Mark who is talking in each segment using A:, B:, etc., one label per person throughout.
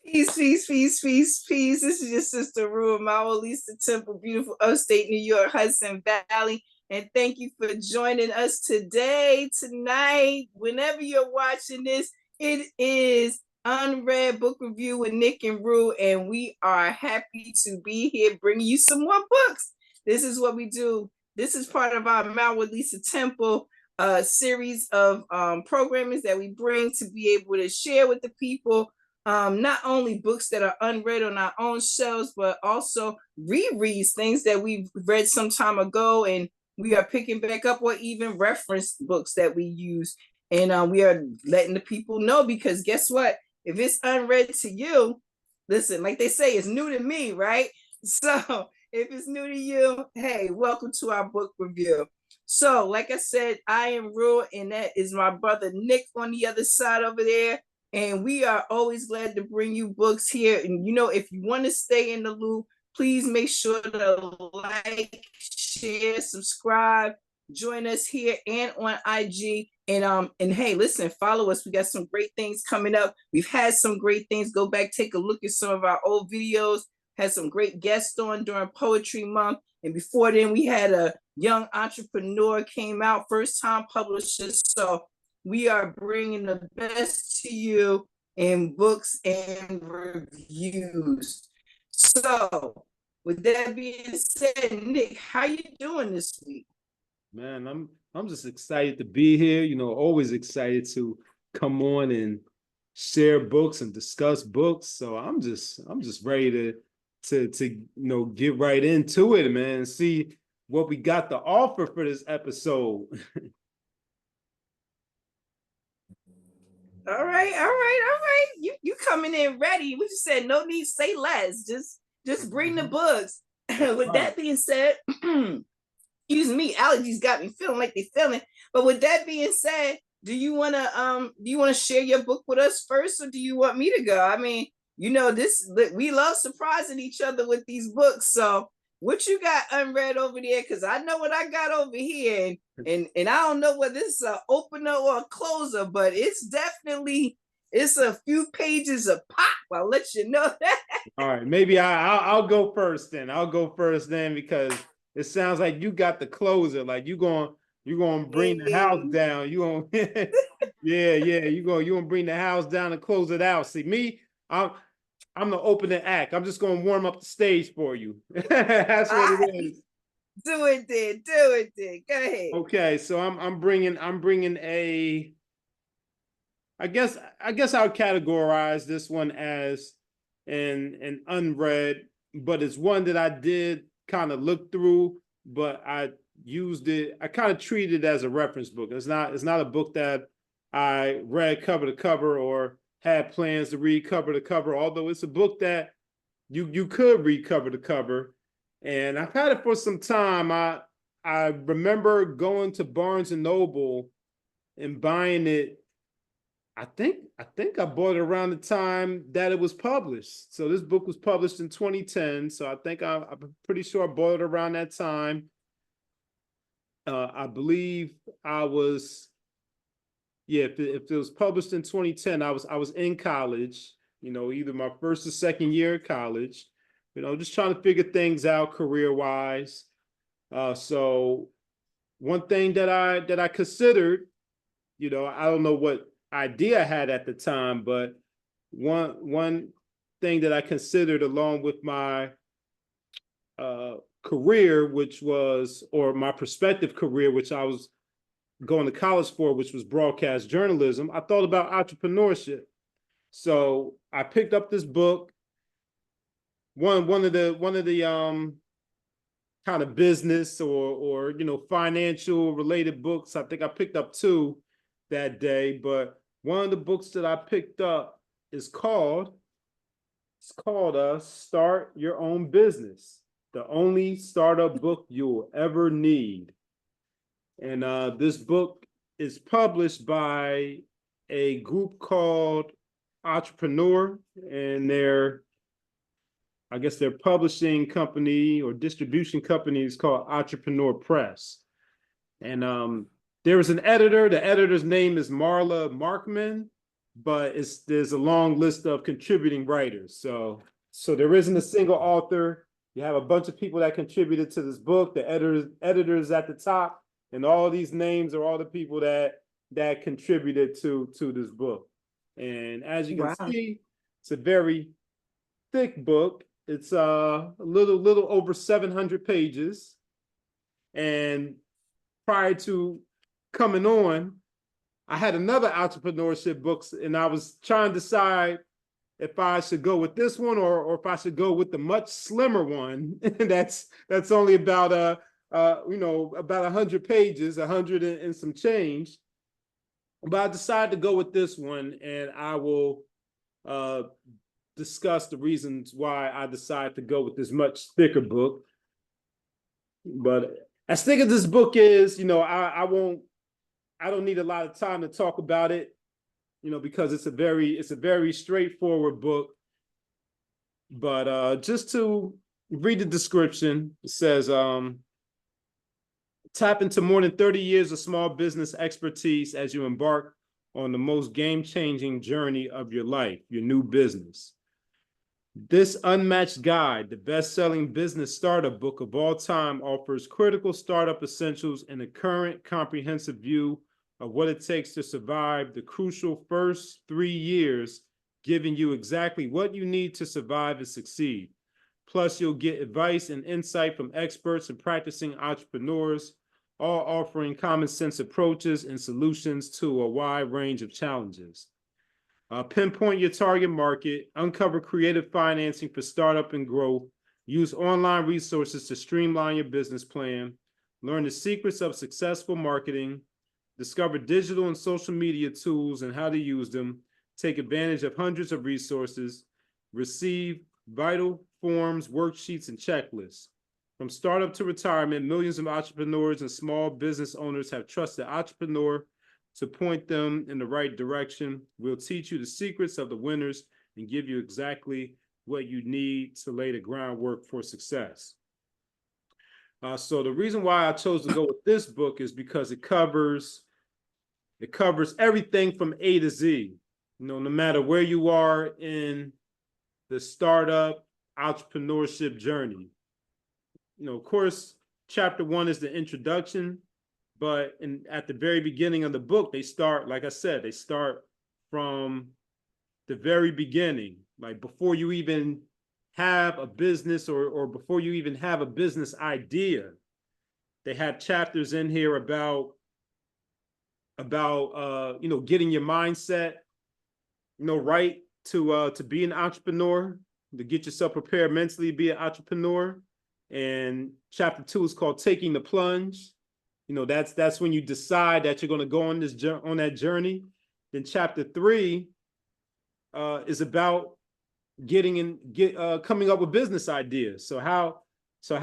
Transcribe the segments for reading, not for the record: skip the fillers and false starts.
A: Peace, peace, peace, peace, peace. This is your sister Roo, MaWu Lisa Temple, beautiful upstate New York, Hudson Valley. And thank you for joining us today, tonight, whenever you're watching this. It is UnRead Book Review with Nick and Roo, and we are happy to be here bringing you some more books. This is what we do. This is part of our MaWu Lisa Temple series of programming that we bring to be able to share with the people not only books that are unread on our own shelves, but also rereads, things that we've read some time ago and we are picking back up, or even reference books that we use. And we are letting the people know, because guess what? If it's unread to you, listen, like they say, it's new to me, right? So if it's new to you, hey, welcome to our book review. So like I said, I am Rue, and that is my brother Nick on the other side over there. And we are always glad to bring you books here. And you know, if you want to stay in the loop, please make sure to like, share, subscribe, join us here and on IG. And hey, listen, follow us. We got some great things coming up. We've had some great things. Go back, take a look at some of our old videos. Had some great guests on during Poetry Month. And before then, we had a young entrepreneur came out, first time publisher. So we are bringing the best to you in books and reviews. So with that being said, Nick, how you doing this week?
B: Man, I'm just excited to be here. You know, always excited to come on and share books and discuss books. So I'm just ready to get right into it, man, and see what we got to offer for this episode.
A: All right. You coming in ready. We just said no need to say less. Just bring the books. With that being said, excuse me, allergies got me feeling like they feeling. But with that being said, do you wanna share your book with us first, or do you want me to go? I mean, you know, we love surprising each other with these books. So what you got unread over there? Because I know what I got over here, and I don't know whether this is an opener or a closer, but it's a few pages of pop. I'll let you know that.
B: All right, maybe I'll go first then. I'll go first then, because it sounds like you got the closer. Like you're gonna bring the house down. You gonna you're gonna bring the house down and close it out. See me, I'm the opening act. I'm just gonna warm up the stage for you. That's what it is.
A: Do it then. Go ahead.
B: Okay, so I'm bringing a. I guess I'll categorize this one as an unread, but it's one that I did kind of look through, but I used it. I kind of treated it as a reference book. It's not a book that I read cover to cover or had plans to read cover to cover, although it's a book that you could read cover to cover. And I've had it for some time. I remember going to Barnes and Noble and buying it. I think I bought it around the time that it was published. So this book was published in 2010. So I think I'm pretty sure I bought it around that time. I believe I was. Yeah, if it was published in 2010, I was in college, you know, either my first or second year of college, you know, just trying to figure things out career-wise. So one thing that I considered, you know, I don't know what idea I had at the time, but one thing that I considered along with my career, or my prospective career, which I was going to college for, which was broadcast journalism, I thought about entrepreneurship. So I picked up this book, one of the kind of business or you know, financial related books. I think I picked up two that day, but one of the books that I picked up is called Start Your Own Business, the only startup book you'll ever need. And this book is published by a group called Entrepreneur, and their publishing company or distribution company is called Entrepreneur Press. And there was an editor. The editor's name is Marla Markman. but there's a long list of contributing writers. So there isn't a single author. You have a bunch of people that contributed to this book, the editors at the top, and all these names are all the people that contributed to this book. And as you can see, it's a very thick book. It's a little over 700 pages. And prior to coming on, I had another entrepreneurship books, and I was trying to decide if I should go with this one or if I should go with the much slimmer one. that's only about about 100 pages, 100 and some change. But I decided to go with this one, and I will discuss the reasons why I decided to go with this much thicker book. But as thick as this book is, I don't need a lot of time to talk about it, because it's a very straightforward book. But just to read the description, it says, tap into more than 30 years of small business expertise as you embark on the most game-changing journey of your life, your new business. This unmatched guide, the best-selling business startup book of all time, offers critical startup essentials and a current comprehensive view of what it takes to survive the crucial first 3 years, giving you exactly what you need to survive and succeed. Plus, you'll get advice and insight from experts and practicing entrepreneurs, all offering common sense approaches and solutions to a wide range of challenges. Pinpoint your target market, uncover creative financing for startup and growth, use online resources to streamline your business plan, learn the secrets of successful marketing, discover digital and social media tools and how to use them, take advantage of hundreds of resources, receive vital forms, worksheets, and checklists. From startup to retirement, millions of entrepreneurs and small business owners have trusted Entrepreneur to point them in the right direction. We'll teach you the secrets of the winners and give you exactly what you need to lay the groundwork for success. So the reason why I chose to go with this book is because it covers everything from A to Z. No matter where you are in the startup entrepreneurship journey. Of course, chapter 1 is the introduction. But at the very beginning of the book, they start, like I said, they start from the very beginning, like before you even have a business or before you even have a business idea. They have chapters in here about getting your mindset, right to be an entrepreneur, to get yourself prepared mentally to be an entrepreneur. And chapter 2 is called Taking the Plunge. That's when you decide that you're going to go on that journey. Then chapter 3 is about coming up with business ideas. So how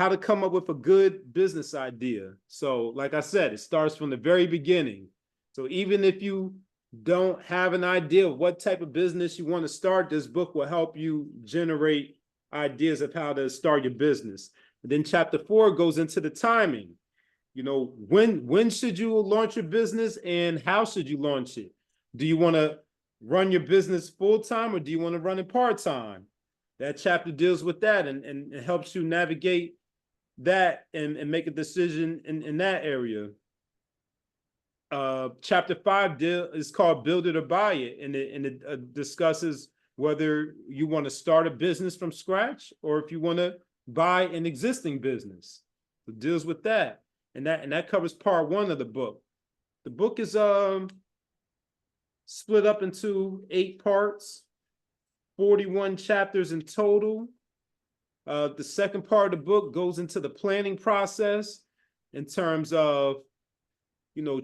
B: to come up with a good business idea. So like I said, it starts from the very beginning. So even if you don't have an idea of what type of business you want to start, this book will help you generate ideas of how to start your business. And then chapter 4 goes into the timing. When should you launch your business and how should you launch it? Do you want to run your business full-time or do you want to run it part-time? That chapter deals with that and helps you navigate that and make a decision in that area. Chapter 5 is called Build It or Buy It, and it discusses whether you want to start a business from scratch or if you want to buy an existing business. It deals with that. And that covers part 1 of the book. The book is split up into 8 parts, 41 chapters in total. The second part of the book goes into the planning process in terms of,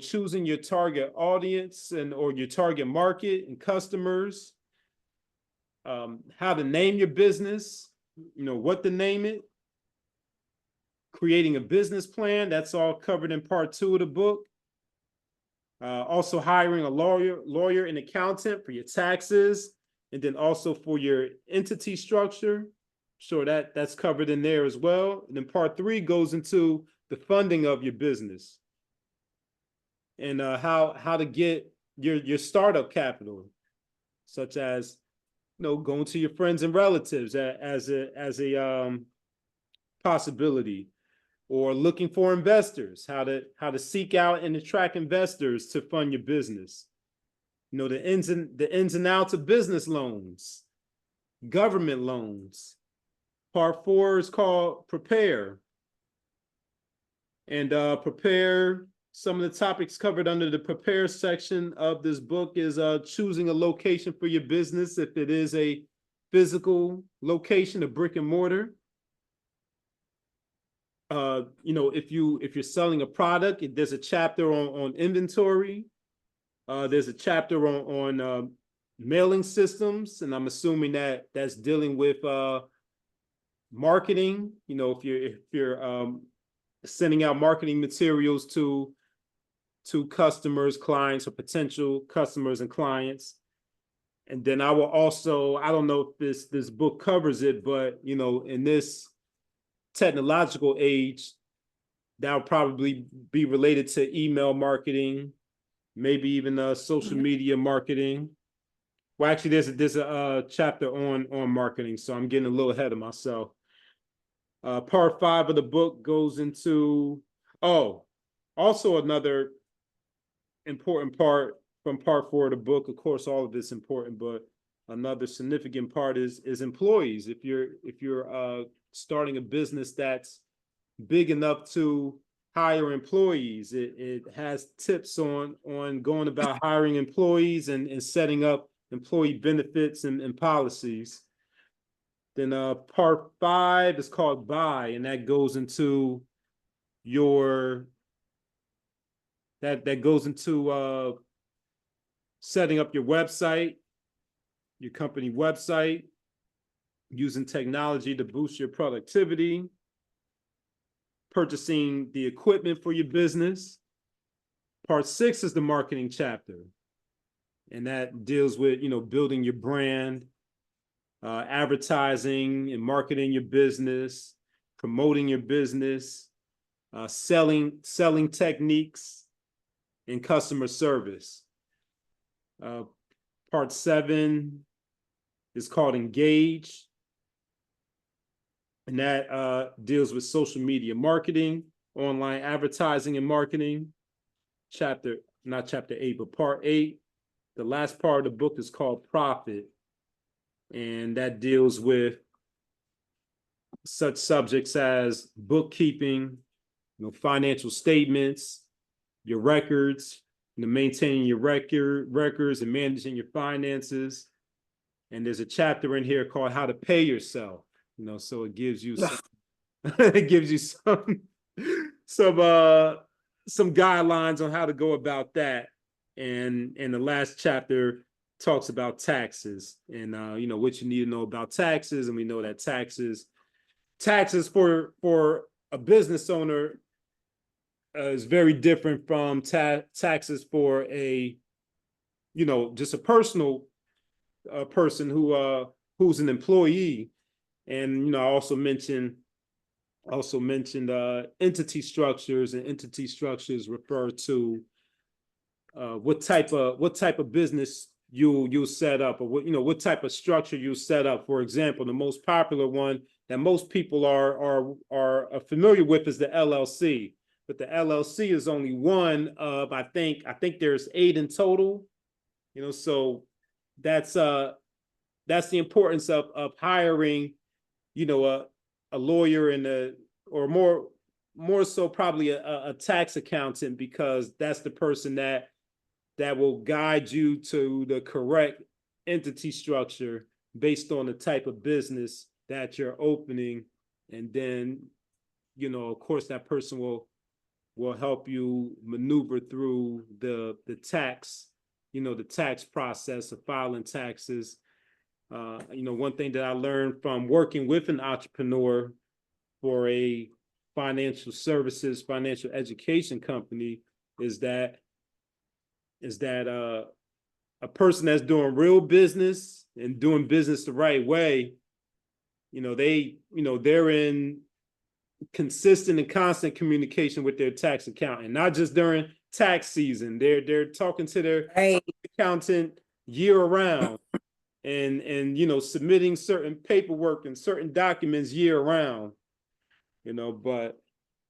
B: choosing your target audience or your target market and customers, how to name your business, what to name it. Creating a business plan, that's all covered in part 2 of the book. Also hiring a lawyer and accountant for your taxes, and then also for your entity structure. Sure, that's covered in there as well. And then part 3 goes into the funding of your business and how to get your startup capital. such as, going to your friends and relatives as a possibility, or looking for investors, how to seek out and attract investors to fund your business. The ins and outs of business loans, government loans. Part 4 is called Prepare. And Prepare, some of the topics covered under the Prepare section of this book is choosing a location for your business, if it is a physical location, a brick and mortar. If you're selling a product, there's a chapter on inventory. There's a chapter on mailing systems, and I'm assuming that's dealing with marketing. If you're sending out marketing materials to customers, clients, or potential customers and clients. And then I will also, I don't know if this book covers it, but in this technological age, that will probably be related to email marketing, maybe even social media marketing. Well, actually, there's a chapter on marketing, so I'm getting a little ahead of myself. Part 5 of the book goes into, also another important part from part 4 of the book. Of course, all of it's important, but another significant part is employees. If you're starting a business that's big enough to hire employees, it has tips on going about hiring employees and setting up employee benefits and policies. Then part 5 is called Buy, and that goes into setting up your website, your company website, using technology to boost your productivity, purchasing the equipment for your business. Part 6 is the marketing chapter, and that deals with building your brand, advertising and marketing your business, promoting your business, selling techniques, and customer service. Part 7 is called Engage, and that deals with social media marketing, online advertising and marketing. Not chapter 8, but part 8. The last part of the book is called Profit, and that deals with such subjects as bookkeeping, financial statements, your records, maintaining your records and managing your finances. And there's a chapter in here called How to Pay Yourself. So it gives you some guidelines on how to go about that. And the last chapter talks about taxes and what you need to know about taxes. And we know that taxes for a business owner is very different from taxes for a just a personal person who's an employee. And I also mentioned entity structures, and entity structures refer to what type of business you'll set up, or what type of structure you set up. For example, the most popular one that most people are familiar with is the LLC. But the LLC is only one of, I think there's 8 in total. So that's the importance of hiring, a lawyer or more so probably a tax accountant, because that's the person that will guide you to the correct entity structure based on the type of business that you're opening. And then, of course, that person will help you maneuver through the tax, the tax process of filing taxes. One thing that I learned from working with an entrepreneur for a financial education company is that a person that's doing real business and doing business the right way, they're in consistent and constant communication with their tax accountant, not just during tax season. They're talking to their accountant year round. and submitting certain paperwork and certain documents year round. But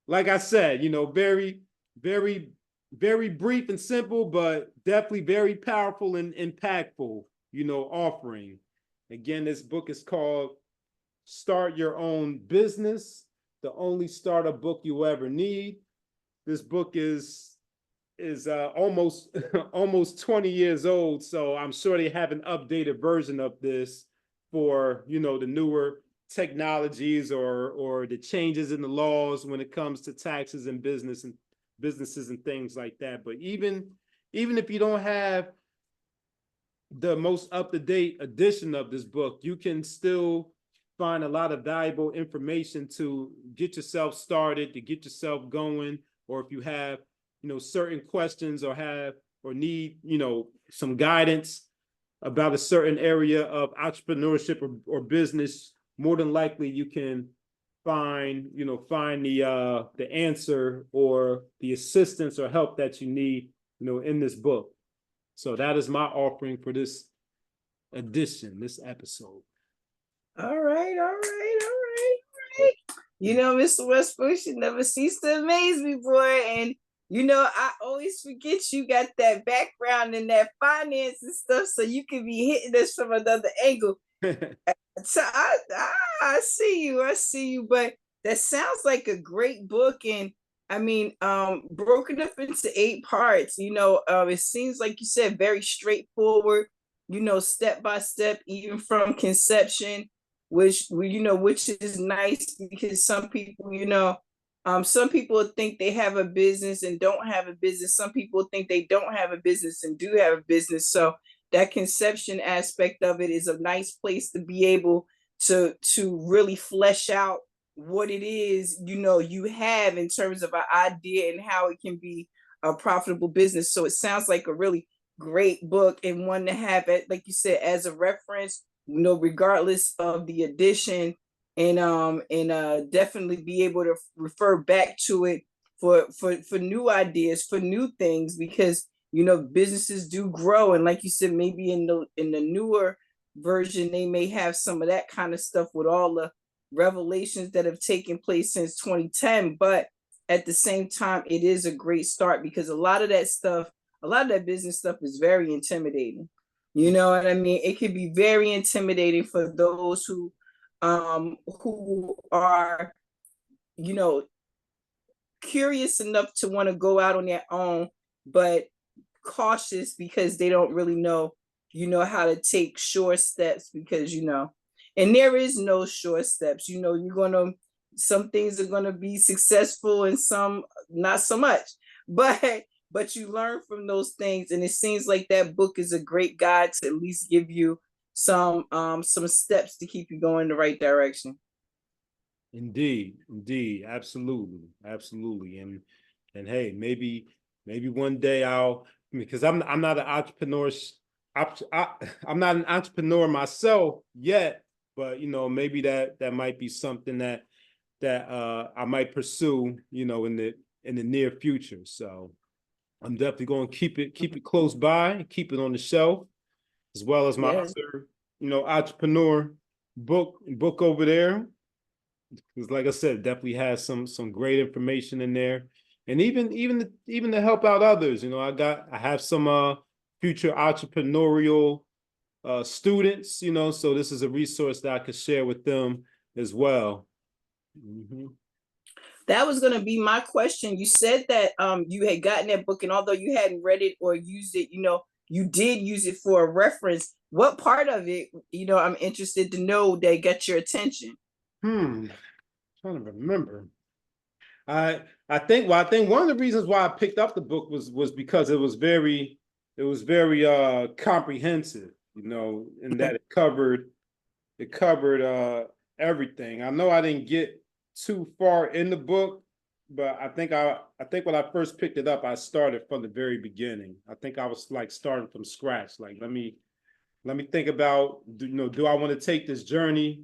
B: like I said, very, very, very brief and simple, but definitely very powerful and impactful, offering. Again, this book is called Start Your Own Business, the only startup book you ever need. This book is almost almost 20 years old, so I'm sure they have an updated version of this for the newer technologies or the changes in the laws when it comes to taxes and businesses and things like that. But even if you don't have the most up-to-date edition of this book, you can still find a lot of valuable information to get yourself started, to get yourself going, or if you have certain questions or need some guidance about a certain area of entrepreneurship or business, more than likely you can find the answer or the assistance or help that you need in this book. So that is my offering for this edition, this episode.
A: All right. Mr. Westbrook should never cease to amaze me, boy. And I always forget you got that background in that finance and stuff, so you can be hitting us from another angle. So I see you, but that sounds like a great book. And I mean, broken up into 8 parts, it seems like you said very straightforward, step by step, even from conception, which is nice because some people think they have a business and don't have a business. Some people think they don't have a business and do have a business. So that conception aspect of it is a nice place to be able to really flesh out what it is, you have in terms of an idea and how it can be a profitable business. So it sounds like a really great book and one to have it, like you said, as a reference, regardless of the edition, and definitely be able to refer back to it for new ideas, for new things, because businesses do grow. And like you said, maybe in the newer version, they may have some of that kind of stuff with all the revelations that have taken place since 2010. But at the same time, it is a great start because a lot of that business stuff is very intimidating. You know what I mean? It can be very intimidating for those who are, curious enough to want to go out on their own, but cautious because they don't really know, how to take short steps, because, and there is no short steps. Some things are going to be successful and some not so much, but you learn from those things. And it seems like that book is a great guide to at least give you some steps to keep you going in the right direction.
B: Indeed, absolutely. And hey, maybe one day because I'm not an entrepreneur. I'm not an entrepreneur myself yet, but maybe that might be something that I might pursue, in the near future. So I'm definitely going to keep it close by, keep it on the shelf, as well as my other, entrepreneur book over there. Because like I said, definitely has some great information in there. And even to help out others, I have some future entrepreneurial students, so this is a resource that I could share with them as well. Mm-hmm.
A: That was going to be my question. You said that you had gotten that book, and although you hadn't read it or used it, you did use it for a reference. What part of it, I'm interested to know, that got your attention?
B: Trying to remember. I think one of the reasons why I picked up the book was because it was very comprehensive, in that it covered everything. I know I didn't get too far in the book, but I think when I first picked it up, I started from the very beginning. I think I was like starting from scratch. Like, let me think about, do I want to take this journey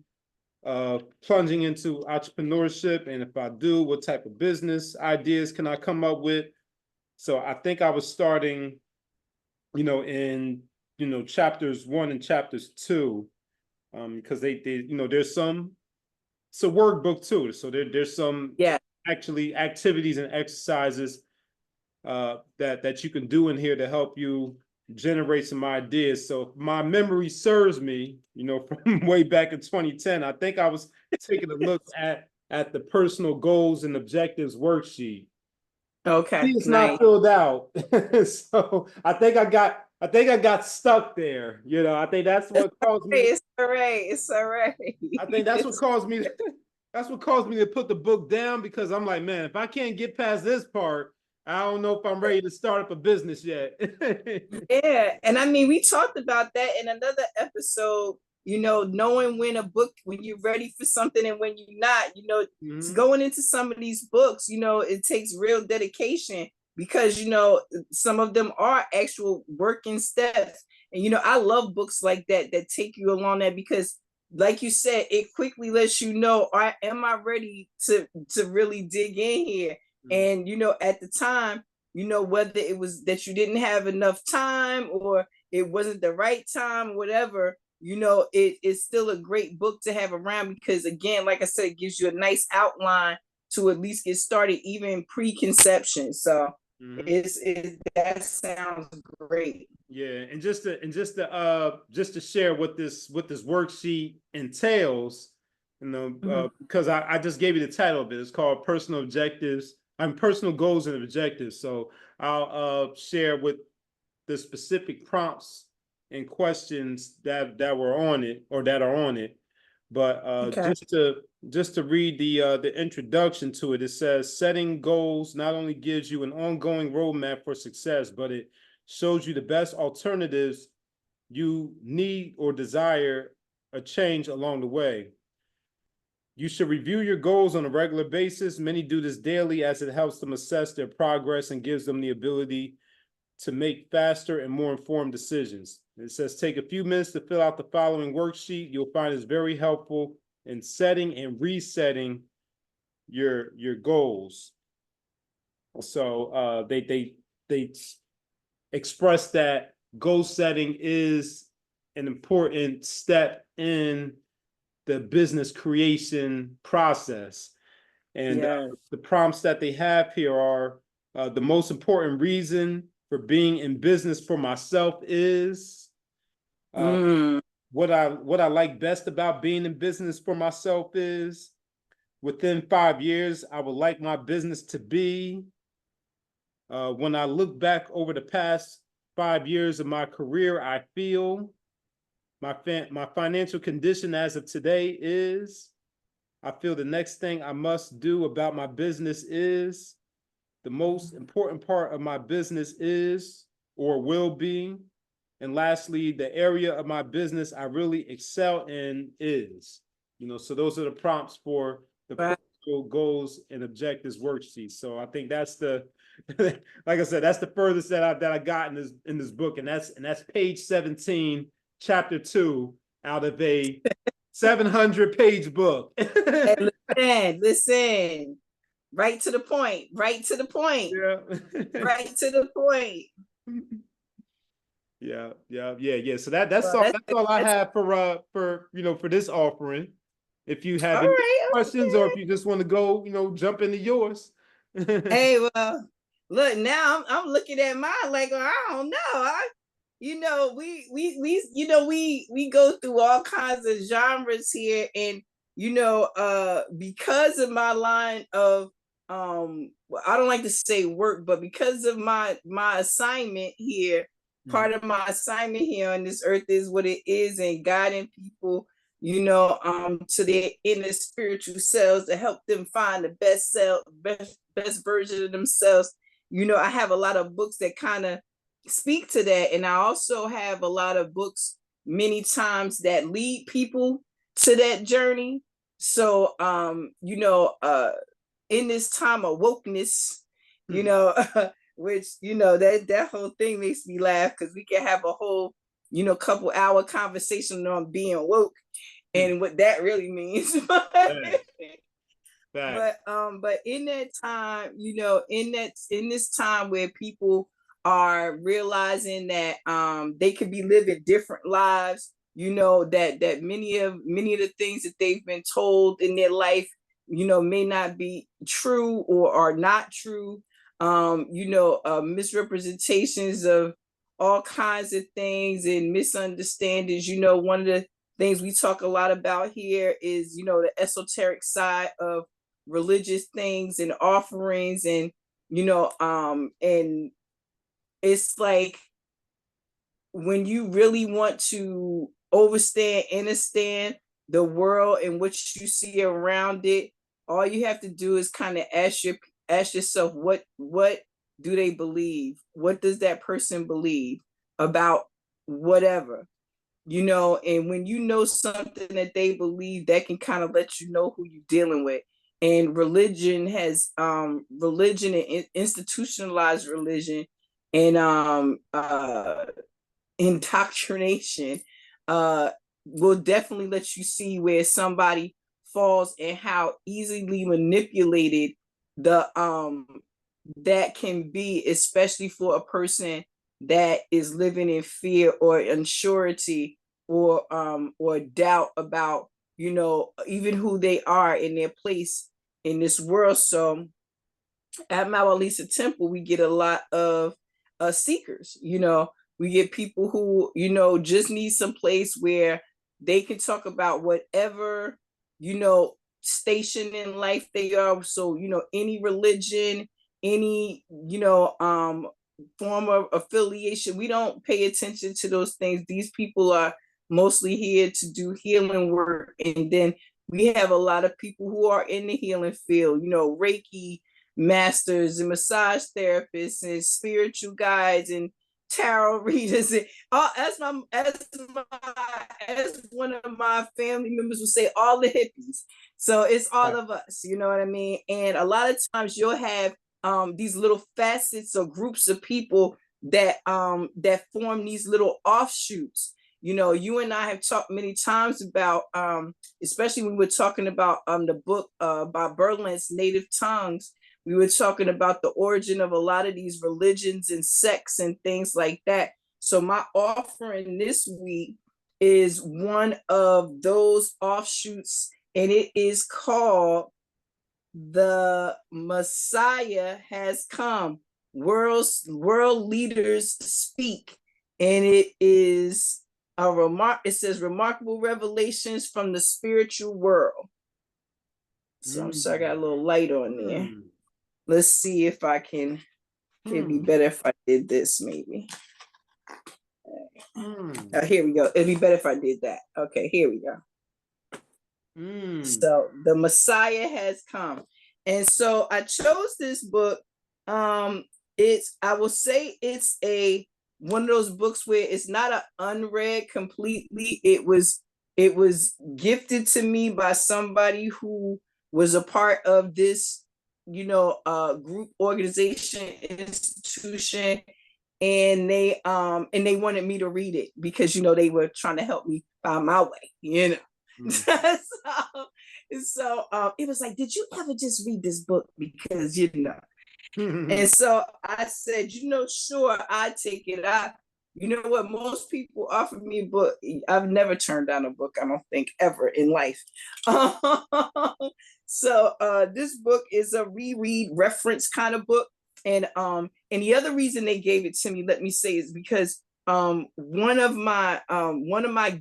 B: plunging into entrepreneurship? And if I do, what type of business ideas can I come up with? So I think I was starting, in chapters 1 and chapters 2, because they there's it's a workbook too. So there's some actually activities and exercises that you can do in here to help you generate some ideas. So if my memory serves me, from way back in 2010, I think I was taking a look at the personal goals and objectives worksheet.
A: Okay,
B: It's
A: nice.
B: not filled out. So I think I got stuck there. I think that's what caused me.
A: It's all right. It's all right.
B: I think that's what caused me. That's what caused me to put the book down, because I'm like, man, if I can't get past this part, I don't know if I'm ready to start up a business yet.
A: Yeah. And I mean, we talked about that in another episode, knowing when you're ready for something and when you're not, going into some of these books, it takes real dedication, because, some of them are actual working steps. And, I love books like that take you along that, because like you said, it quickly lets you know, am I ready to really dig in here? And, at the time, whether it was that you didn't have enough time or it wasn't the right time, whatever, it's still a great book to have around, because again, like I said, it gives you a nice outline to at least get started, even preconception. So that sounds great.
B: Yeah, and just to share what this worksheet entails, because I just gave you the title of it. It's called Personal Objectives. Personal Goals and Objectives. So I'll share with the specific prompts and questions that were on it, or that are on it. But just to read the introduction to it, it says, setting goals not only gives you an ongoing roadmap for success, but it shows you the best alternatives you need or desire a change along the way. You should review your goals on a regular basis. Many do this daily, as it helps them assess their progress and gives them the ability to make faster and more informed decisions. It says, take a few minutes to fill out the following worksheet. You'll find it's very helpful in setting and resetting your goals. So they express that goal setting is an important step in the business creation process. And the prompts that they have here are, the most important reason for being in business for myself is, what I like best about being in business for myself is, within 5 years, I would like my business to be. When I look back over the past 5 years of my career, I feel my financial condition as of today is, I feel the next thing I must do about my business is, the most important part of my business is or will be, and lastly, the area of my business I really excel in is. So those are the prompts for the personal goals and objectives worksheet. So I think that's like I said, that's the furthest that I got in this book, and that's page 17, chapter 2, out of a 700-page book.
A: Listen, right to the point.
B: Yeah.
A: Right to the point.
B: Yeah. So that's all I have for this offering. If you have any questions, or if you just want to go, jump into yours.
A: Hey, well, look, now I'm looking at mine like, I don't know. We go through all kinds of genres here, and because of my line of I don't like to say work, but because of my assignment here, part of my assignment here on this earth is what it is, and guiding people, to their inner spiritual selves, to help them find the best version of themselves. I have a lot of books that kind of speak to that, and I also have a lot of books many times that lead people to that journey. So in this time of wokeness, which that whole thing makes me laugh, because we can have a whole couple hour conversation on being woke and what that really means. But in that time, in this time where people are realizing that they could be living different lives, that many of the things that they've been told in their life, may not be true or are not true. Misrepresentations of all kinds of things and misunderstandings. One of the things we talk a lot about here is, the esoteric side of religious things and offerings, and and it's like, when you really want to understand the world and what you see around it, all you have to do is kind of ask yourself, what do they believe? What does that person believe about whatever? And when you know something that they believe, that can kind of let you know who you're dealing with. And religion has religion and institutionalized religion and indoctrination will definitely let you see where somebody falls and how easily manipulated that can be, especially for a person that is living in fear or unsurety or doubt about even who they are in their place in this world. So at MaWu Lisa Temple, we get a lot of seekers. We get people who just need some place where they can talk about whatever station in life they are. So any religion, any form of affiliation, we don't pay attention to those things. These people are mostly here to do healing work. And then we have a lot of people who are in the healing field, Reiki masters and massage therapists and spiritual guides and tarot readers, and as one of my family members would say, all the hippies. So it's all of us, you know what I mean? And a lot of times you'll have these little facets or groups of people that form these little offshoots. You and I have talked many times about, especially when we're talking about the book by Berlin's Native Tongues. We were talking about the origin of a lot of these religions and sects and things like that. So my offering this week is one of those offshoots, and it is called The Messiah Has Come. World Leaders Speak. And it is it says remarkable revelations from the spiritual world. So I'm sorry, I got a little light on there. Let's see if I can. It'd be better if I did this, maybe. Here we go. It'd be better if I did that. Okay, here we go. So The Messiah Has Come. And so I chose this book. I will say it's one of those books where it's not an unread completely. It was gifted to me by somebody who was a part of this group, organization, institution, and they wanted me to read it because they were trying to help me find my way, so it was like, did you ever just read this book? Because and so I said, sure, I take it. What, most people offer me a book. I've never turned down a book, I don't think, ever in life. So this book is a reread reference kind of book. And the other reason they gave it to me, let me say, is because one of my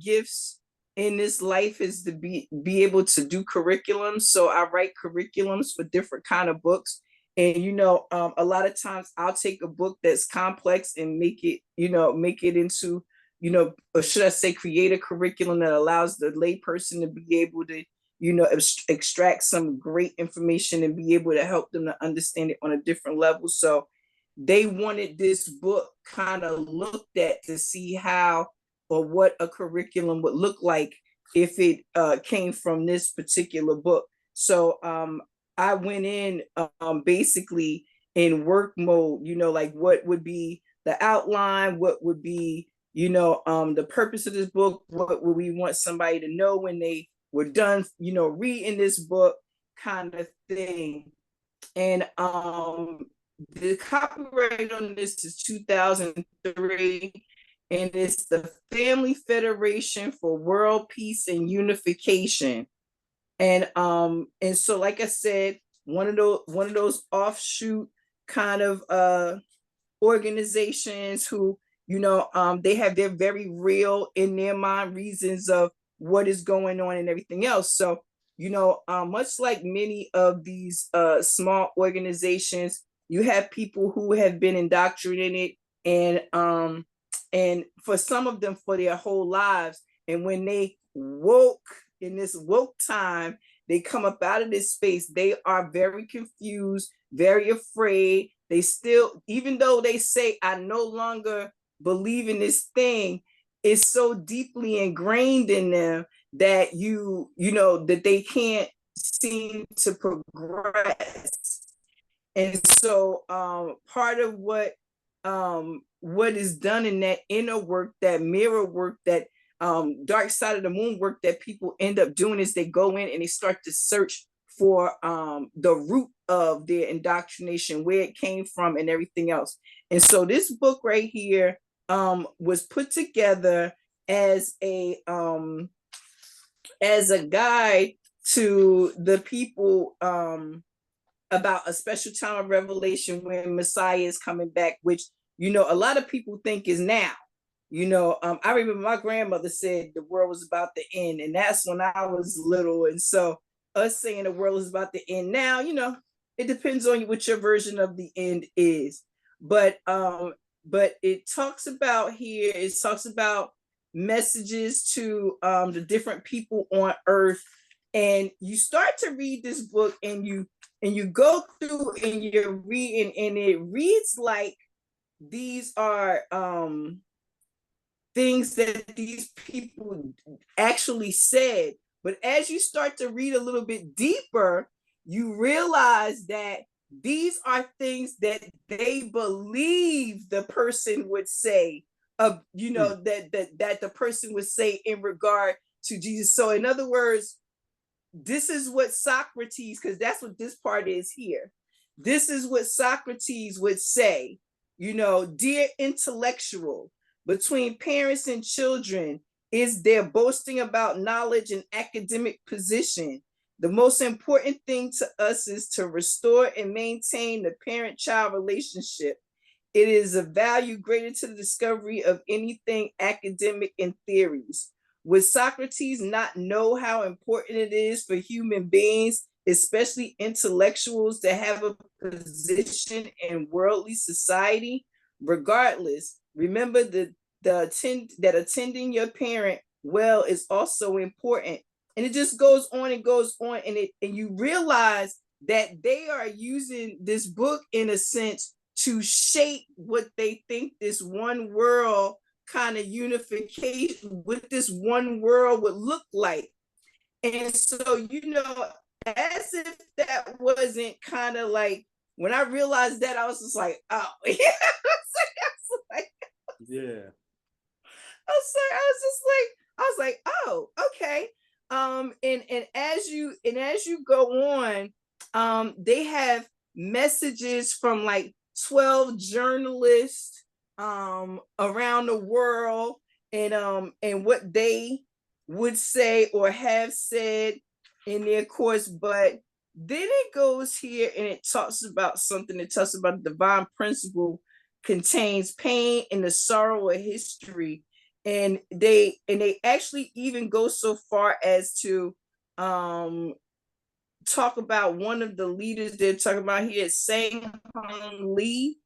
A: gifts in this life is to be able to do curriculums. So I write curriculums for different kind of books. And, a lot of times I'll take a book that's complex and make it into, or should I say, create a curriculum that allows the layperson to be able to, extract some great information and be able to help them to understand it on a different level. So they wanted this book kind of looked at to see how or what a curriculum would look like if it came from this particular book. So I went in basically in work mode, like what would be the outline, what would be, the purpose of this book, what would we want somebody to know when they were done, reading this book, kind of thing. And the copyright on this is 2003, and it's the Family Federation for World Peace and Unification. And so like I said, one of those offshoot kind of organizations who, they have their very real in their mind reasons of what is going on and everything else. So, much like many of these small organizations, you have people who have been indoctrinated, and for some of them for their whole lives. And when they woke in this woke time, they come up out of this space, they are very confused, very afraid. They still, even though they say, I no longer believe in this thing, it's so deeply ingrained in them that that they can't seem to progress. And so part of what is done in that inner work, that mirror work, that dark side of the moon work that people end up doing, is they go in and they start to search for the root of their indoctrination, where it came from and everything else. And so this book right here was put together as a guide to the people about a special time of revelation when Messiah is coming back, which, a lot of people think is now. I remember my grandmother said the world was about to end, and that's when I was little. And so us saying the world is about to end now, it depends on what your version of the end is. But it talks about here, it talks about messages to the different people on earth. And you start to read this book, and you go through and you're reading, and it reads like these are things that these people actually said. But as you start to read a little bit deeper, you realize that these are things that they believe the person would say, that the person would say in regard to Jesus. So in other words, this is what Socrates, because that's what this part is here. This is what Socrates would say, dear intellectual, between parents and children is their boasting about knowledge and academic position. The most important thing to us is to restore and maintain the parent-child relationship. It is a value greater to the discovery of anything academic and theories. Would Socrates not know how important it is for human beings, especially intellectuals, to have a position in worldly society? Regardless, remember that attending your parent well is also important. And it just goes on and goes on, and you realize that they are using this book in a sense to shape what they think this one world kind of unification, what this one world would look like. And so, as if that wasn't kind of like, when I realized that, I was just like, oh, yeah.
B: Yeah.
A: I was like, oh, okay. And as you go on, they have messages from like 12 journalists around the world, and what they would say or have said in their course. But then it goes here and it talks about something. It talks about the divine principle contains pain and the sorrow of history. And they actually even go so far as to talk about one of the leaders they're talking about here, Sang Hong Lee.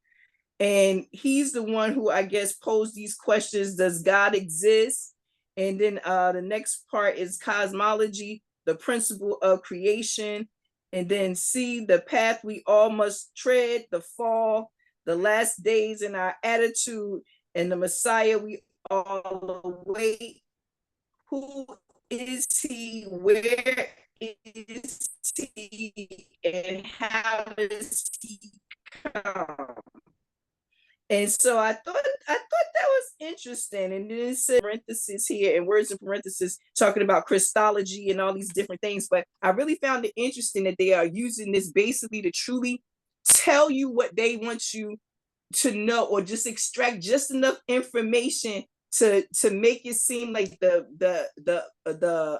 A: And he's the one who, I guess, posed these questions: does God exist? And then the next part is cosmology, the principle of creation. And then C, the path we all must tread, the fall, the last days, and our attitude, and the Messiah we all await. Who is he? Where is he? And how does he come? And so I thought that was interesting. And then it said parentheses here, and words in parentheses, talking about Christology and all these different things. But I really found it interesting that they are using this basically to truly tell you what they want you to know, or just extract just enough information to make it seem like the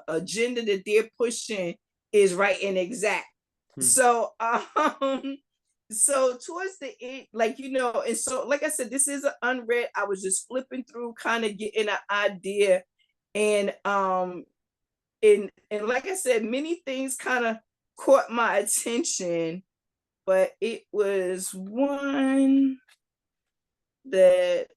A: agenda that they're pushing is right and exact. So so towards the end, like, you know, and so like I said, this is an unread. I was just flipping through, kind of getting an idea, and like I said, many things kind of caught my attention, but it was one that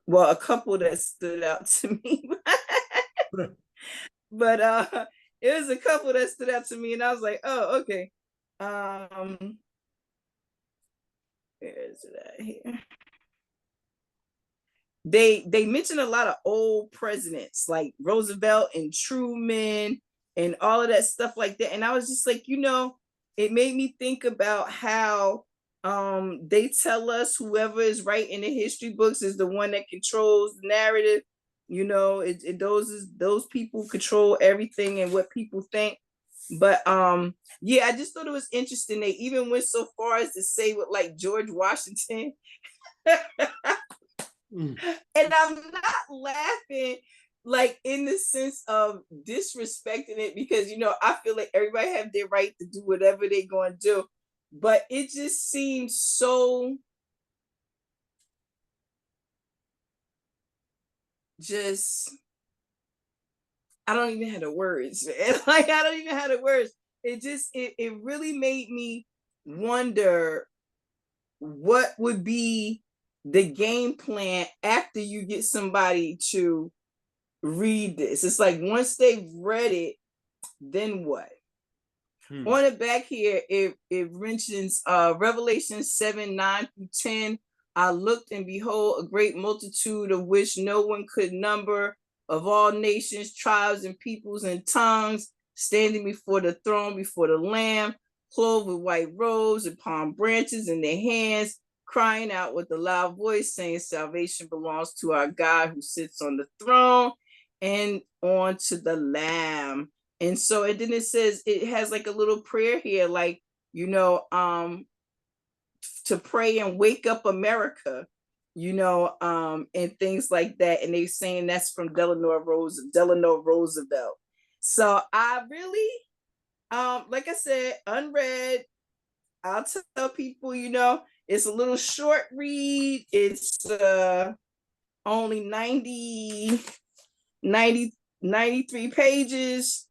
A: well, a couple that stood out to me. But it was a couple that stood out to me, and I was like, oh, okay. Where is it at here? They mentioned a lot of old presidents like Roosevelt and Truman and all of that stuff like that. And I was just like, you know, it made me think about how they tell us whoever is writing the history books is the one that controls the narrative. You know, those people control everything and what people think. But yeah, I just thought it was interesting. They even went so far as to say with like George Washington. And I'm not laughing like in the sense of disrespecting it, because, you know, I feel like everybody have their right to do whatever they're going to do. But it just seems so just, I don't even have the words. Like, I don't even have the words. It really made me wonder what would be the game plan after you get somebody to read this. It's like once they've read it, then what? On the back here, it mentions Revelation 7:9-10. I looked, and behold, a great multitude of which no one could number, of all nations, tribes, and peoples and tongues, standing before the throne, before the Lamb, clothed with white robes and palm branches in their hands, crying out with a loud voice, saying, salvation belongs to our God who sits on the throne and on to the Lamb. And so, and then it says, it has like a little prayer here, like, you know, to pray and wake up America, you know, and things like that. And they're saying that's from Delano Roosevelt. So I really, like I said, unread. I'll tell people, you know, it's a little short read. It's only 93 pages.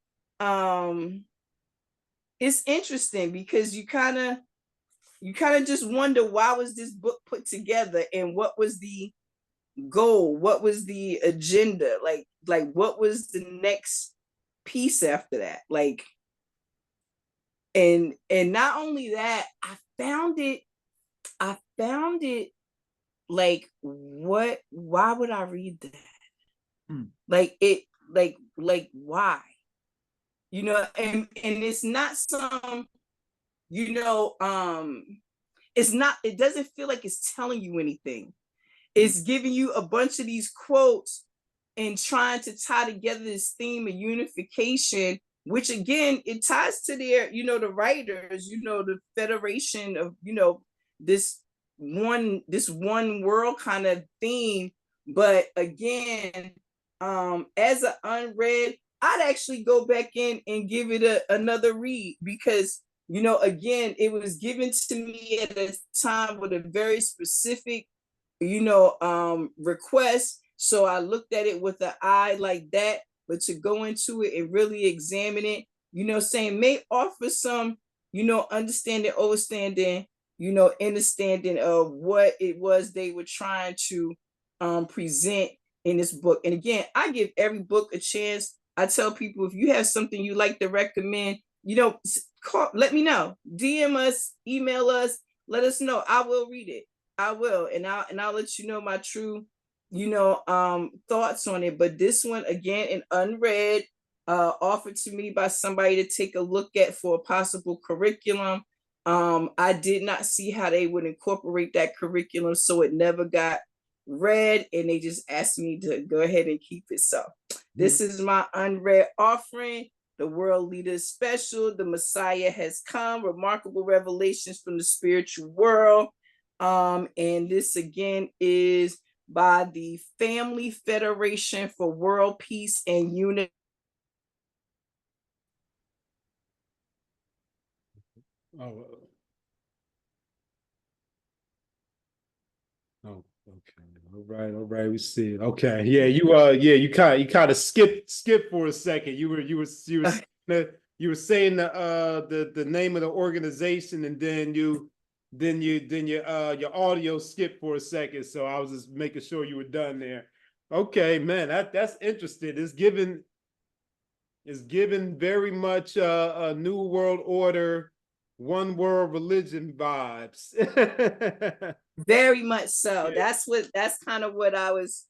A: It's interesting because you kind of just wonder, why was this book put together, and what was the goal, what was the agenda, like what was the next piece after that, like, and not only that, I found it like, why would I read that? Like it, like why? You know, and it's not some, you know, it doesn't feel like it's telling you anything. It's giving you a bunch of these quotes and trying to tie together this theme of unification, which again, it ties to their, you know, the writers, you know, the federation of, you know, this one world kind of theme. But again, as an unread, I'd actually go back in and give it another read, because, you know, again, it was given to me at a time with a very specific, you know, request. So I looked at it with an eye like that, but to go into it and really examine it, you know, saying may offer some, you know, understanding, understanding of what it was they were trying to present in this book. And again, I give every book a chance. I tell people, if you have something you like to recommend, you know, let me know. DM us, email us, let us know. I will read it. I will, and I'll let you know my true, you know, thoughts on it. But this one, again, an unread, offered to me by somebody to take a look at for a possible curriculum. I did not see how they would incorporate that curriculum, so it never got read, and they just asked me to go ahead and keep it. So This is my unread offering. The World Leaders Special. The Messiah has come. Remarkable revelations from the spiritual world. And this again is by the Family Federation for World Peace and Unity.
B: Oh, oh, okay. All right. We see it. Okay. Yeah, you kind of skip for a second. You were saying the name of the organization, and then your audio skipped for a second. So I was just making sure you were done there. Okay, man, that's interesting. It's given very much a new world order, one world religion vibes.
A: Very much so.
B: Yeah.
A: That's kind of what I was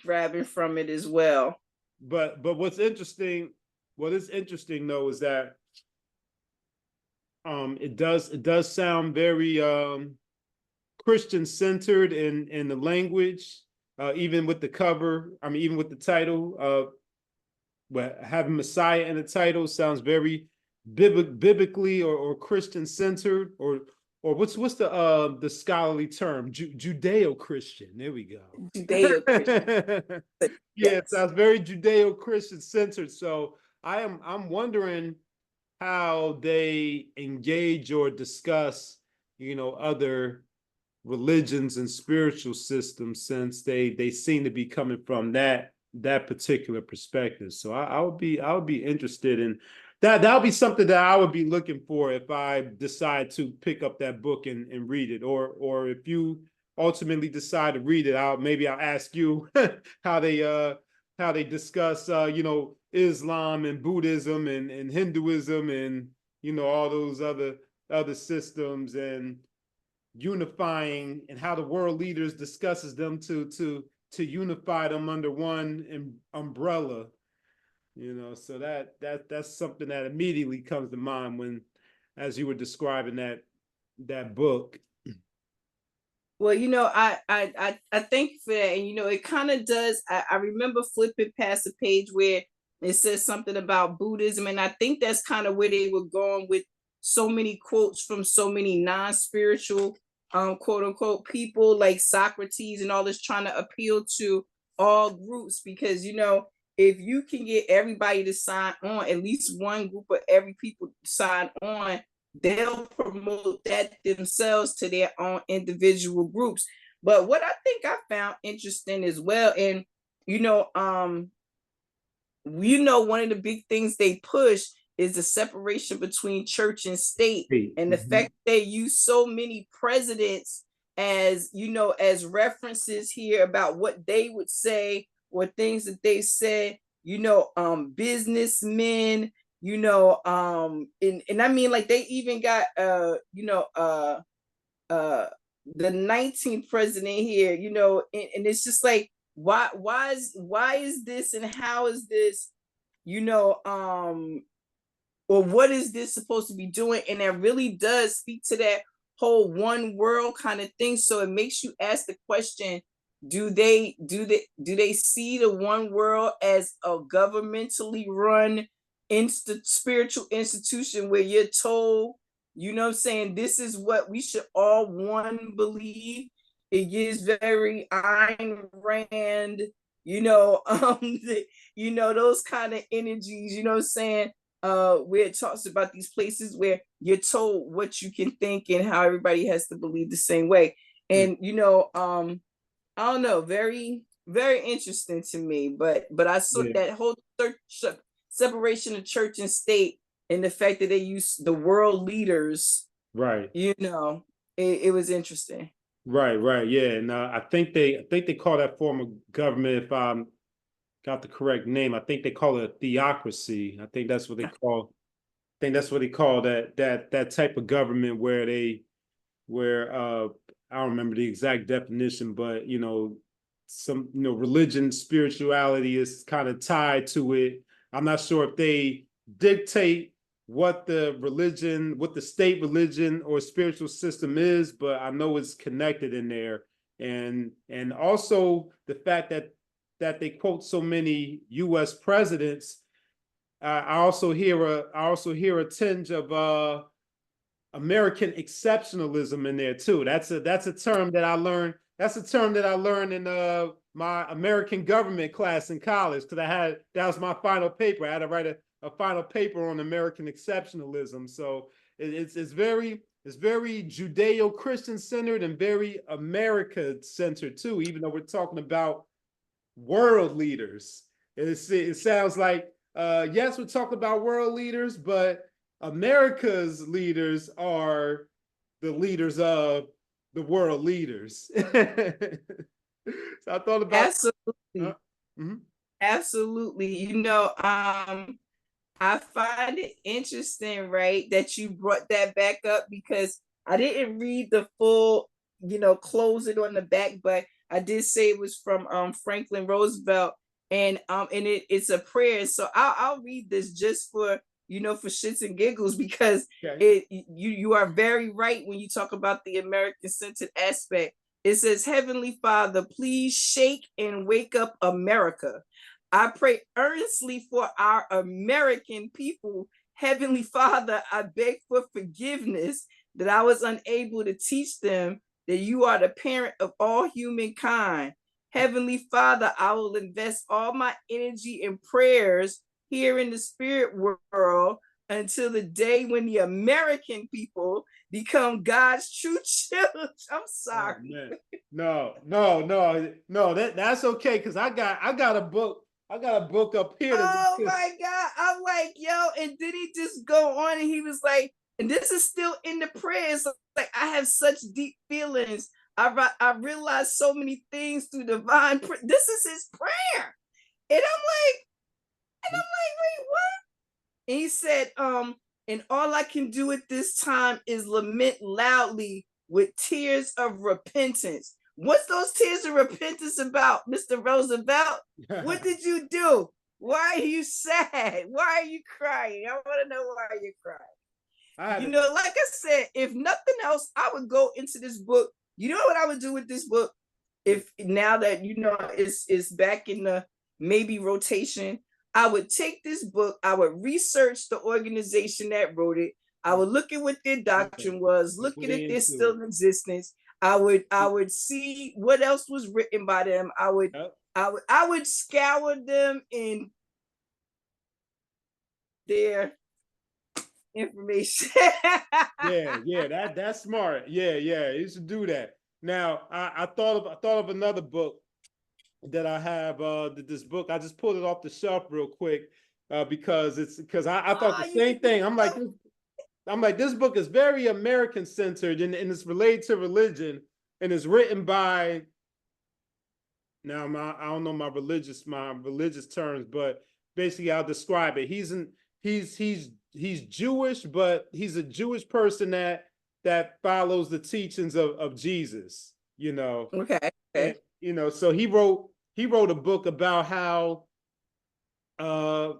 A: grabbing from it as well.
B: But what is interesting though is that it does sound very Christian centered in the language, even with the cover. I mean, even with the title, having Messiah in the title sounds very biblically or Christian centered, or what's the scholarly term? Judeo-Christian. There we go.
A: Judeo-Christian.
B: Yeah, it sounds very Judeo-Christian centered. So I'm wondering how they engage or discuss, other religions and spiritual systems, since they seem to be coming from that particular perspective. So I would be interested in that. That'll be something that I would be looking for if I decide to pick up that book and read it, or if you ultimately decide to read it, I'll ask you how they discuss Islam and Buddhism and Hinduism and all those other systems, and unifying, and how the world leaders discusses them to unify them under one umbrella. So that's something that immediately comes to mind when, as you were describing that book.
A: Well, I thank you for that. And it kind of does. I remember flipping past a page where it says something about Buddhism, and I think that's kind of where they were going with so many quotes from so many non-spiritual quote unquote people like Socrates and all this, trying to appeal to all groups, because if you can get everybody to sign on, at least one group of every people sign on, they'll promote that themselves to their own individual groups. But what I think I found interesting as well, and one of the big things they push is the separation between church and state, and the fact that they use so many presidents as as references here about what they would say, or things that they said, businessmen, and I mean, like, they even got the 19th president here, and it's just like, why is this, and how is this, or what is this supposed to be doing? And that really does speak to that whole one world kind of thing. So it makes you ask the question, do they see the one world as a governmentally run spiritual institution where you're told, this is what we should all one believe? It gives very Ayn Rand, those kind of energies, where it talks about these places where you're told what you can think and how everybody has to believe the same way. And I don't know, very, very interesting to me. But I saw that whole separation of church and state, and the fact that they use the world leaders,
B: right?
A: It was interesting.
B: Right, yeah. And I think they call that form of government, if I got the correct name, I think they call it a theocracy. I think that's what they call. I think that's what they call that type of government where I don't remember the exact definition, but some religion, spirituality is kind of tied to it. I'm not sure if they dictate what the state religion or spiritual system is, but I know it's connected in there. And also the fact that that they quote so many U.S. presidents, I also hear a tinge of American exceptionalism in there too. That's a term that I learned. That's a term that I learned in my American government class in college, because that was my final paper. I had to write a final paper on American exceptionalism. So it's very Judeo-Christian centered and very America centered too, even though we're talking about world leaders. It sounds like, yes, we're talking about world leaders, but America's leaders are the leaders of the world leaders. So I thought about
A: absolutely,
B: mhm.
A: absolutely. I find it interesting, right, that you brought that back up, because I didn't read the full, closing on the back, but I did say it was from Franklin Roosevelt, and it's a prayer. So I'll read this just for for shits and giggles, because
B: Okay.
A: you are very right when you talk about the American centered aspect. It says, Heavenly Father, please shake and wake up America. I pray earnestly for our American people. Heavenly Father, I beg for forgiveness that I was unable to teach them that you are the parent of all humankind. Heavenly Father, I will invest all my energy and prayers here in the spirit world until the day when the American people become God's true children. I'm sorry.
B: Oh, no. That's okay, because I got a book. I got a book up here.
A: Oh my God. I'm like, yo. And then he just go on and he was like, and this is still in the prayers. Like, I have such deep feelings. I realized so many things through divine. This is his prayer. And I'm like, wait, what? And he said, and all I can do at this time is lament loudly with tears of repentance. What's those tears of repentance about, Mr. Roosevelt? What did you do? Why are you sad? Why are you crying? I want to know why you're crying. Like I said, if nothing else, I would go into this book. You know what I would do with this book? If now that it's back in the maybe rotation, I would take this book, I would research the organization that wrote it. I would look at what their doctrine was, look at if they're still in existence. I would see what else was written by them. I would scour them in their information.
B: That's smart. You should do that. Now, I thought of another book that I have. This book, I just pulled it off the shelf real quick, because I thought the same thing. I'm like, this book is very American centered, and it's related to religion, and it's written by, now I don't know my religious terms, but basically I'll describe it. He's Jewish, but he's a Jewish person that follows the teachings of Jesus,
A: Okay.
B: And, so he wrote a book about how I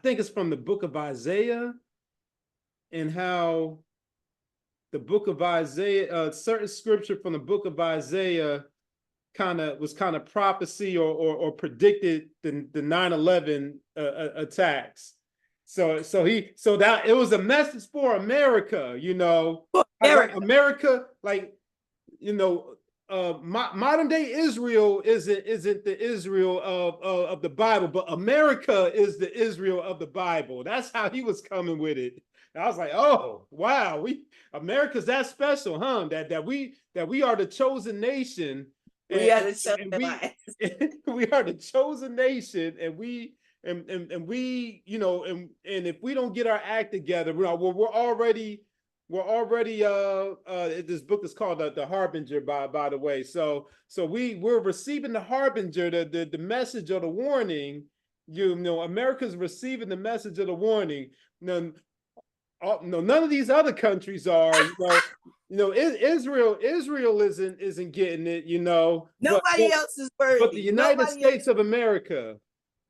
B: think it's from the book of Isaiah, and how the book of Isaiah, certain scripture from the book of Isaiah was kind of prophecy or predicted the 9/11 attacks. So that it was a message for America, America, modern day Israel isn't the Israel of the Bible, but America is the Israel of the Bible. That's how he was coming with it. And I was like, oh wow, America's that special, huh? That we are the chosen nation.
A: We are the chosen
B: we are the chosen nation, and we if we don't get our act together, we're already this book is called the Harbinger, by the way. So we're receiving the Harbinger, the message or the warning. America's receiving the message of the warning. No, none of these other countries are. Israel isn't getting it.
A: Nobody else is worthy.
B: But the United States of America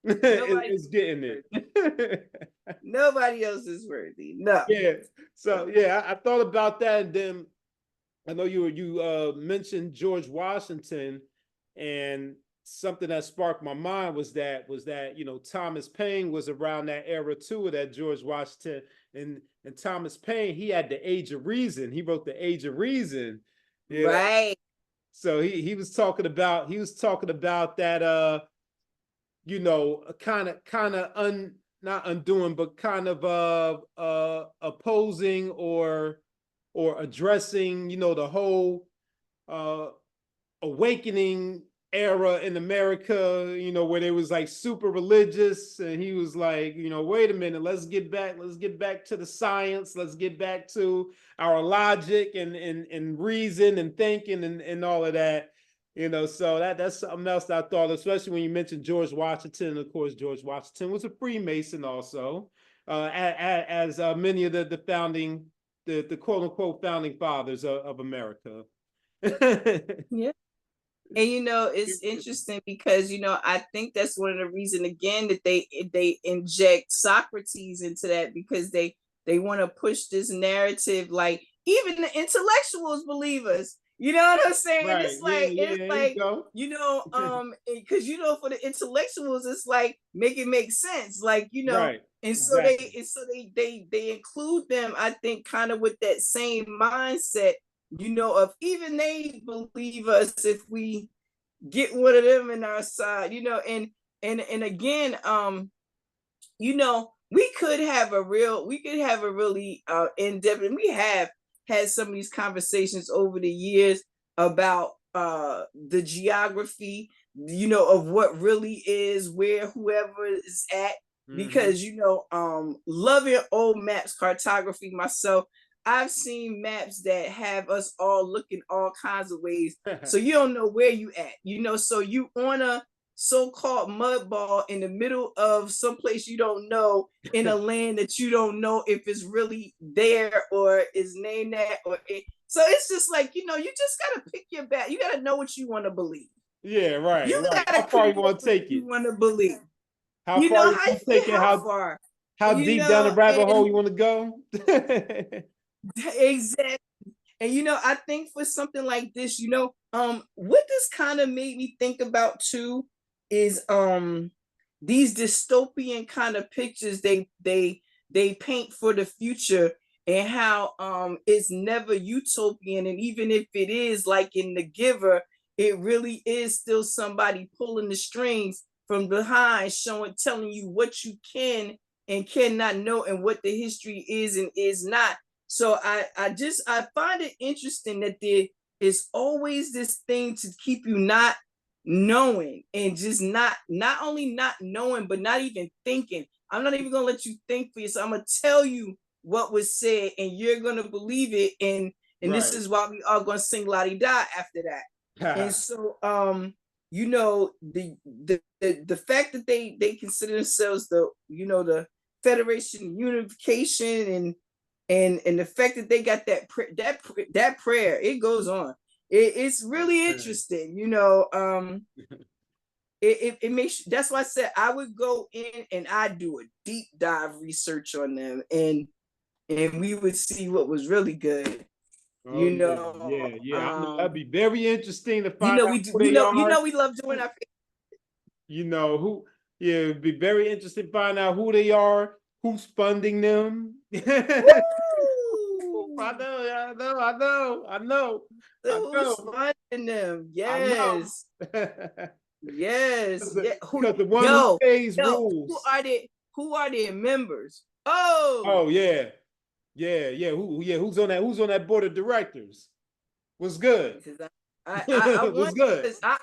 B: is getting it.
A: Nobody else is worthy. No.
B: Yeah. So I thought about that, and then I know you mentioned George Washington, and something that sparked my mind was that Thomas Paine was around that era too, that George Washington, and Thomas Paine, he had the Age of Reason. He wrote the Age of Reason,
A: right.
B: So he was talking about that kind of not undoing, but kind of opposing or addressing the whole awakening era in America, where they was like super religious, and he was like, wait a minute, let's get back to the science, let's get back to our logic and reason and thinking and all of that. So that's something else that I thought, especially when you mentioned George Washington. Of course, George Washington was a Freemason also, as many of the founding, the quote unquote founding fathers of America.
A: Yeah. And it's interesting because I think that's one of the reasons again that they inject Socrates into that, because they want to push this narrative, like even the intellectuals believe us. You know what I'm saying?
B: Right.
A: It's like because for the intellectuals, it's like make it make sense, like
B: right.
A: And so
B: exactly.
A: they include them, I think, kind of with that same mindset, of even they believe us if we get one of them in our side, and again, we could have a really in-depth, and we have had some of these conversations over the years about the geography, of what really is where whoever is at. Because loving old maps, cartography myself, I've seen maps that have us all looking all kinds of ways. So you don't know where you at, so you on a so-called mud ball in the middle of someplace you don't know, in a land that you don't know if it's really there or is named that, so it's just like, you just gotta pick your bat. You gotta know what you want to believe.
B: Yeah, right.
A: You
B: right.
A: gotta
B: How far you want to take it?
A: You want to believe.
B: How far you
A: How
B: want to take it?
A: how far?
B: How deep down the rabbit hole you want to go?
A: Exactly. And I think for something like this, what this kind of made me think about too is these dystopian kind of pictures they paint for the future, and how it's never utopian, and even if it is, like in The Giver, it really is still somebody pulling the strings from behind, telling you what you can and cannot know, and what the history is and is not. So I find it interesting that there is always this thing to keep you not knowing, and just not only not knowing, but not even thinking. I'm not even gonna let you think for yourself. I'm gonna tell you what was said, and you're gonna believe it, and
B: right.
A: This is why we are gonna sing la di da after that. And so the fact that they consider themselves the Federation Unification, and the fact that they got that prayer, it goes on. It's really interesting, it makes, that's why I said I would go in and I do a deep dive research on them, and we would see what was really good.
B: That'd be very interesting to find out who they are.
A: We love doing our
B: who. Yeah, it'd be very interesting to find out who they are, who's funding them. I know.
A: Who's funding them? Yes. Yes.
B: Because the one who pays rules.
A: Who are their members?
B: Oh yeah. Who's on that board of directors? What's good?
A: I
B: What's good?
A: I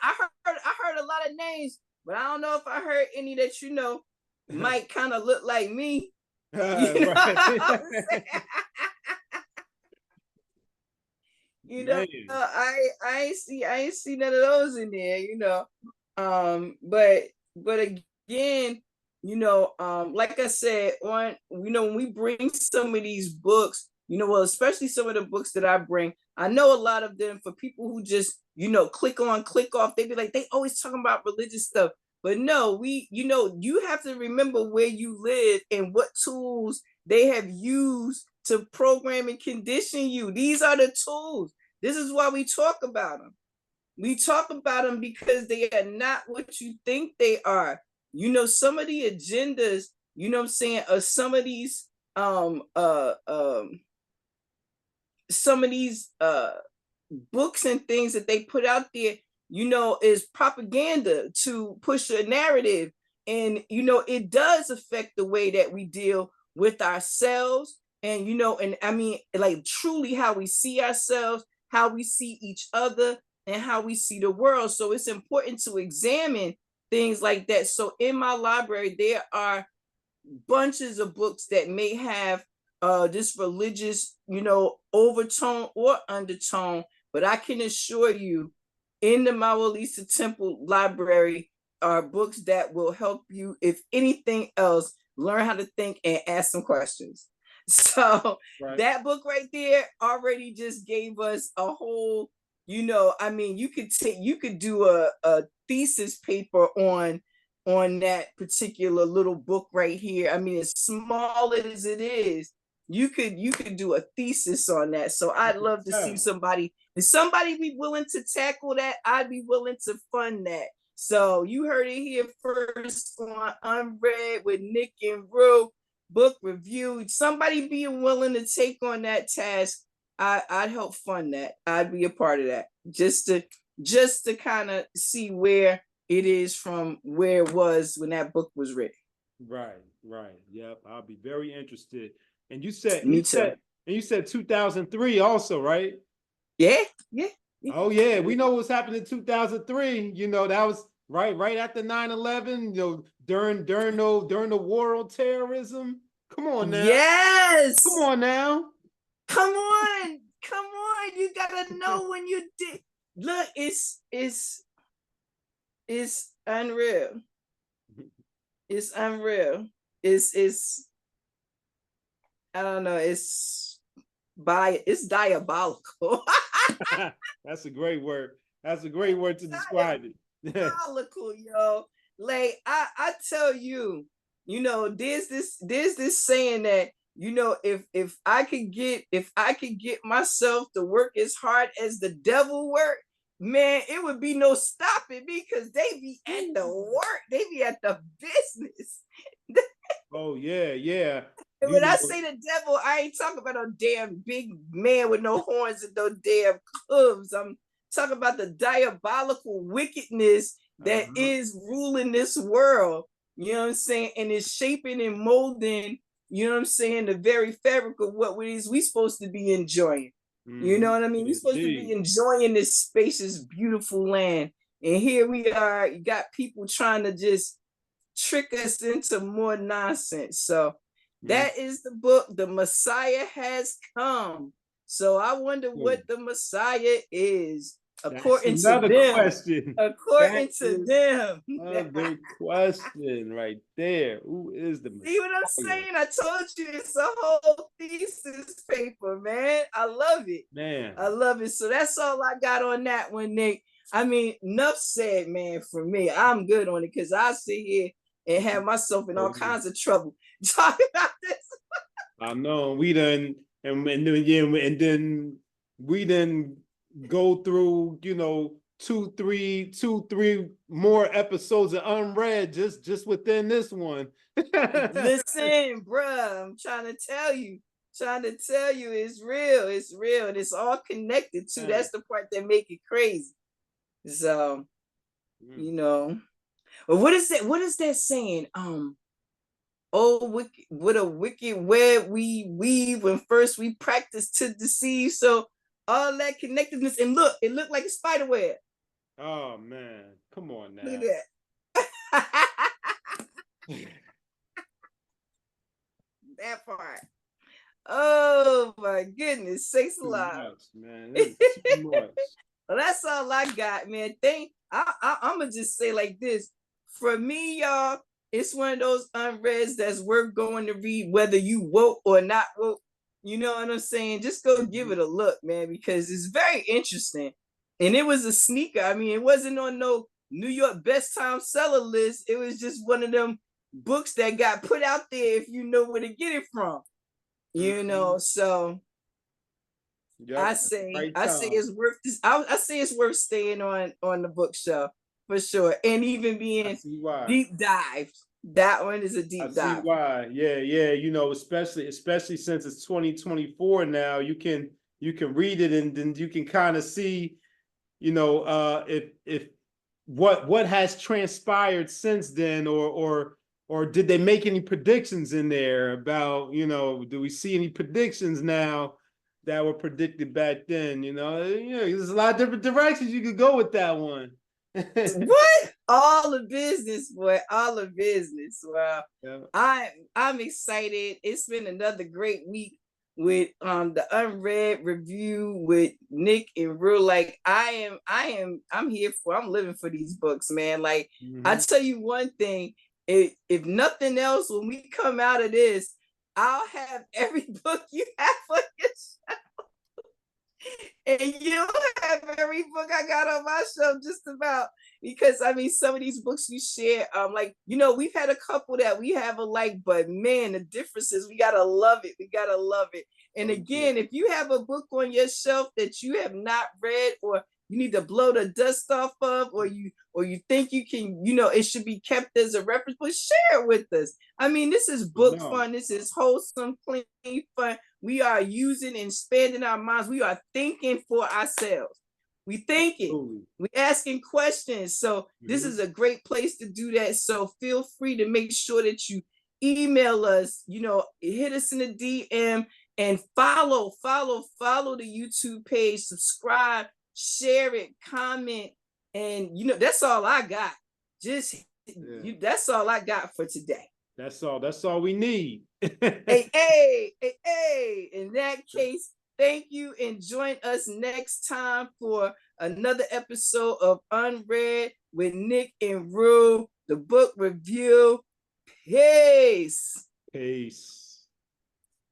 A: heard a lot of names, but I don't know if I heard any that might kind of look like me. I ain't see none of those in there, but again, like I said, when we bring some of these books, especially some of the books that I bring, I know a lot of them, for people who just, click on, click off, they be like, they always talking about religious stuff. But no, you have to remember where you live and what tools they have used to program and condition you. These are the tools. This is why we talk about them. We talk about them because they are not what you think they are. You know, some of the agendas, you know what I'm saying, of some of these books and things that they put out there, you know, is propaganda to push a narrative. And, you know, it does affect the way that we deal with ourselves. And, you know, and I mean, like truly how we see ourselves, how we see each other, and how we see the world. So it's important to examine things like that. So in my library, there are bunches of books that may have this religious, you know, overtone or undertone, but I can assure you, in the Mawulisatemple Temple library are books that will help you, if anything else, learn how to think and ask some questions. So
B: Right.
A: that book right there already just gave us a whole, you know, I mean, you could do a thesis paper on that particular little book right here. I mean, as small as it is, you could do a thesis on that. So I'd love to see somebody, if somebody be willing to tackle that, I'd be willing to fund that. So you heard it here first on UnRead with Nick and Roo book review. Somebody being willing to take on that task, I'd help fund that. I'd be a part of that, just to kind of see where it is from where it was when that book was written.
B: Right, right. Yep, I'll be very interested. And you said,
A: Me too.
B: And you said 2003 also, right?
A: Yeah.
B: Oh yeah, we know what's happened in 2003. You know, that was right after 9/11, you know, during the war on terrorism. Come on now.
A: Yes.
B: Come on now.
A: Come on. You gotta know when you did. Look, it's unreal. It's unreal. It's I don't know, it's diabolical.
B: That's a great word. That's a great word to describe it.
A: Diabolical, yo. Like I tell you, you know, there's this saying that, you know, if I could get myself to work as hard as the devil work, man, it would be no stopping me, because they be at the work, they be at the business.
B: Oh yeah, yeah.
A: And when I say the devil, I ain't talking about a damn big man with no horns and no damn hooves. I'm talking about the diabolical wickedness that is ruling this world. You know what I'm saying? And it's shaping and molding, you know what I'm saying, the very fabric of what it is we supposed to be enjoying. You know what I mean? We're supposed to be enjoying this spacious, beautiful land. And here we are, you got people trying to just trick us into more nonsense. So that is the book, The Messiah Has Come. So I wonder what the Messiah is, according to them.
B: Question.
A: According to them.
B: Another question right there. Who is the Messiah?
A: See what I'm saying? I told you it's a whole thesis paper, man. I love it.
B: Man.
A: I love it. So that's all I got on that one, Nick. I mean, enough said, man, for me. I'm good on it, because I sit here and have myself in all kinds of trouble talking about this.
B: I know we done, and then we done go through, you know, two, three more episodes of UnRead just within this one.
A: Listen, bruh, I'm trying to tell you, it's real, and it's all connected too. That's the part that make it crazy. So, you know. But what is that saying? Oh, wicked, what a wicked web we weave when first we practice to deceive. So all that connectedness, and look, it looked like a spider web.
B: Oh man, come on now.
A: Look at that. That part. Oh my goodness, sakes alive,
B: man. Too much.
A: Well, that's all I got, man. I'm gonna just say like this. For me, y'all, it's one of those unreads that's worth going to read, whether you woke or not woke. You know what I'm saying? Just go give it a look, man, because it's very interesting. And it was a sneaker. I mean, it wasn't on no New York best time seller list. It was just one of them books that got put out there if you know where to get it from. You know, so
B: Yep.
A: I say
B: Right time.
A: it's worth this. I say it's worth staying on the bookshelf for sure, and even being deep dived. That one is a deep dive.
B: I see why. Yeah, yeah. You know, especially since it's 2024 now, you can read it and then you can kind of see, you know, if what has transpired since then, or did they make any predictions in there about, you know, do we see any predictions now that were predicted back then? You know, there's a lot of different directions you could go with that one.
A: What? All the business, boy. All the business. Well, yeah. I'm excited. It's been another great week with the UnRead review with Nick and Roo. Like I'm living for these books, man. Like I tell you one thing, if nothing else, when we come out of this, I'll have every book you have on your shelf. And you'll have every book I got on my shelf just about, because I mean some of these books you share, like, you know, we've had a couple that we have alike, but man, the difference is we gotta love it. We gotta love it. And again, if you have a book on your shelf that you have not read, or you need to blow the dust off of, or you think you can, you know, it should be kept as a reference, but share it with us. I mean, this is book fun. This is wholesome, clean fun. We are using and expanding our minds. We are thinking for ourselves. We thinking. We asking questions. So this is a great place to do that. So feel free to make sure that you email us, you know, hit us in the DM, and follow the YouTube page, subscribe, share it, comment, and you know, that's all I got. That's all I got for today.
B: That's all we need.
A: hey. In that case, thank you, and join us next time for another episode of UnRead with Nick and Roo, the book review. Peace.